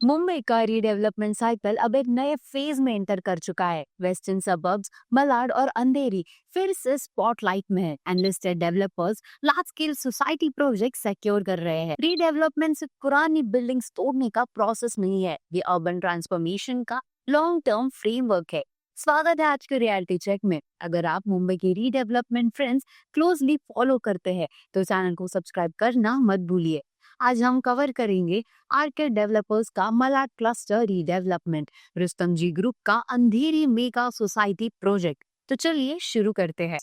मुंबई का redevelopment cycle अब एक नए फेज में एंटर कर चुका है। वेस्टर्न सबर्ब्स, मलाड और अंधेरी फिर से स्पॉटलाइट में है and listed developers large scale society project secure कर रहे हैं। रीडेवलपमेंट सिर्फ पुरानी बिल्डिंग्स तोड़ने का प्रोसेस नहीं है, ये अर्बन ट्रांसफॉर्मेशन का लॉन्ग टर्म फ्रेमवर्क है। स्वागत है आज के रियलिटी चेक में। अगर आप मुंबई की रीडेवलपमेंट ट्रेंड्स क्लोजली फॉलो करते हैं तो चैनल को सब्सक्राइब करना मत भूलिए। आज हम कवर करेंगे आर्किड डेवलपर्स का मलाड क्लस्टर रीडेवलपमेंट, रुस्तम जी ग्रुप का अंधेरी मेगा सोसाइटी प्रोजेक्ट। तो चलिए शुरू करते हैं।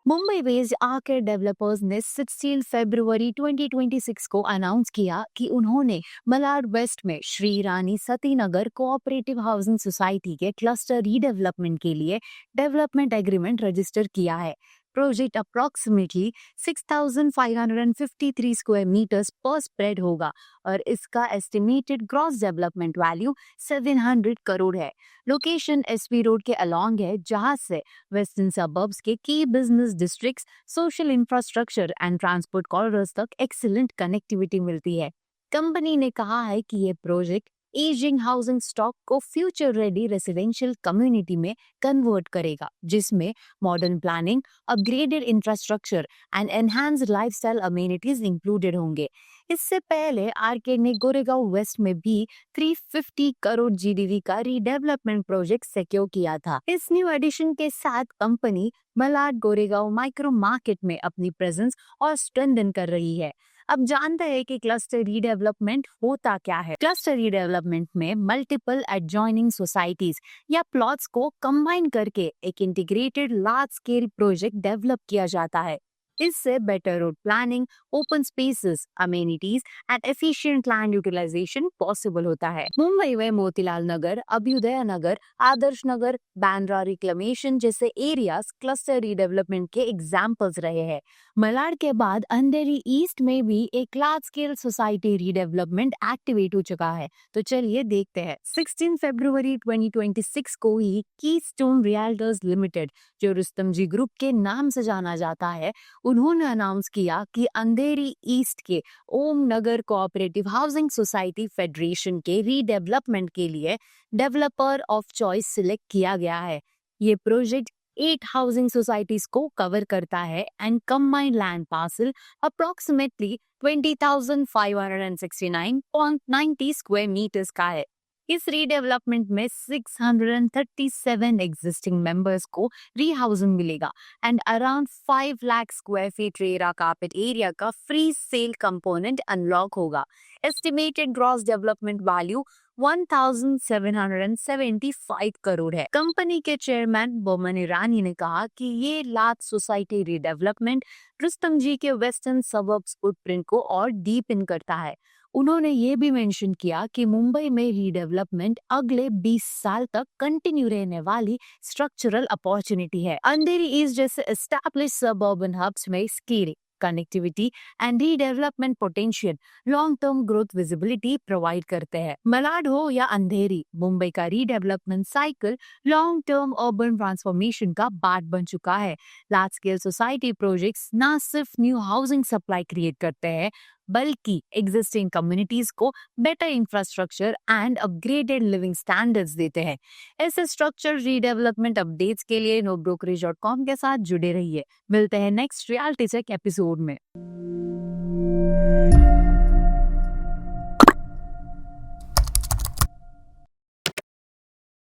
मुंबई बेस्ड आर्किड डेवलपर्स ने 16 फरवरी 2026 को अनाउंस किया कि उन्होंने मलाड वेस्ट में श्री रानी सती नगर कोऑपरेटिव हाउसिंग सोसाइटी के क्लस्टर रीडेवलपमेंट के लिए डेवलपमेंट एग्रीमेंट रजिस्टर किया है। प्रोजेक्ट अप्रोक्सीमेटली 6,553 स्क्वायर मीटर्स पर स्प्रेड होगा और इसका estimated gross development value 700 crore है। लोकेशन एसपी रोड के अलोंग है, जहां से वेस्टर्न सबर्ब्स के की business districts, social infrastructure and transport corridors तक एक्सीलेंट कनेक्टिविटी मिलती है। कंपनी ने कहा है कि ये प्रोजेक्ट एजिंग हाउसिंग स्टॉक को फ्यूचर रेडी रेसिडेंशियल कम्युनिटी में कन्वर्ट करेगा, जिसमें modern planning, upgraded infrastructure and enhanced lifestyle amenities included होंगे। इससे पहले आर्केड ने गोरेगांव वेस्ट में भी 350 करोड़ जीडीवी का रीडेवलपमेंट प्रोजेक्ट सिक्योर किया था। इस न्यू एडिशन के साथ company Malad Goregaon micro market में अपनी प्रेजेंस और स्ट्रेंथन कर रही है। अब जानते हैं कि क्लस्टर रीडेवलपमेंट होता क्या है। क्लस्टर रीडेवलपमेंट में मल्टीपल एडजॉइनिंग सोसाइटीज या प्लॉट्स को कंबाइन करके एक integrated large scale project develop किया जाता है। इससे better road planning, open spaces, amenities and efficient land utilisation possible होता है। मुंबई में मोतीलाल नगर, अभ्युदय नगर, आदर्श नगर, बांद्रा रिक्लेमेशन जैसे एरियाज क्लस्टर रीडेवलपमेंट के एग्जाम्पल्स रहे हैं। मलाड के बाद अंधेरी ईस्ट में भी एक large scale society redevelopment activate हो चुका है। तो चलिए देखते हैं। 16 फरवरी 2026 को ही कीस्टोन रियल्टर्स लिमिटेड, जो रुस्तम जी ग्रुप के नाम से जाना जाता है, उन्होंने अनाउंस किया कि अंधेरी ईस्ट के ओम नगर कोऑपरेटिव हाउसिंग सोसाइटी फेडरेशन के रीडेवलपमेंट के लिए डेवलपर ऑफ चॉइस सिलेक्ट किया गया है। ये प्रोजेक्ट 8 हाउसिंग सोसाइटीज को कवर करता है and combined land parcel approximately 20,569.90 square metres का है। इस रीडेवलपमेंट में 637 एग्जिस्टिंग मेंबर्स को रीहाउसिंग मिलेगा and around 5 lakh square feet RERA carpet area का फ्री सेल कंपोनेंट अनलॉक होगा। Estimated gross development value 1,775 crore है। कंपनी के चेयरमैन बोमन ईरानी ने कहा कि ये लार्ज सोसाइटी रीडेवलपमेंट रुस्तम जी के वेस्टर्न सबर्ब्स फुटप्रिंट को और डीपन करता है। उन्होंने ये भी मेंशन किया कि मुंबई में रीडेवलपमेंट अगले 20 साल तक कंटिन्यू रहने वाली स्ट्रक्चरल अपॉर्चुनिटी है। अंधेरी ईस्ट जैसे एस्टैब्लिश सबअर्बन हब्स में scaling, connectivity and redevelopment potential long term growth visibility provide करते हैं। मलाड हो या अंधेरी, मुंबई का redevelopment cycle long term urban transformation का पार्ट बन चुका है। लार्ज स्केल सोसाइटी प्रोजेक्ट्स न सिर्फ न्यू हाउसिंग सप्लाई क्रिएट करते हैं, बल्कि एग्जिस्टिंग कम्युनिटीज को better infrastructure and upgraded living standards देते हैं। ऐसे स्ट्रक्चर रीडेवलपमेंट अपडेट्स के लिए nobrokerage.com के साथ जुड़े रहिए। मिलते हैं नेक्स्ट रियलिटी चेक एपिसोड में।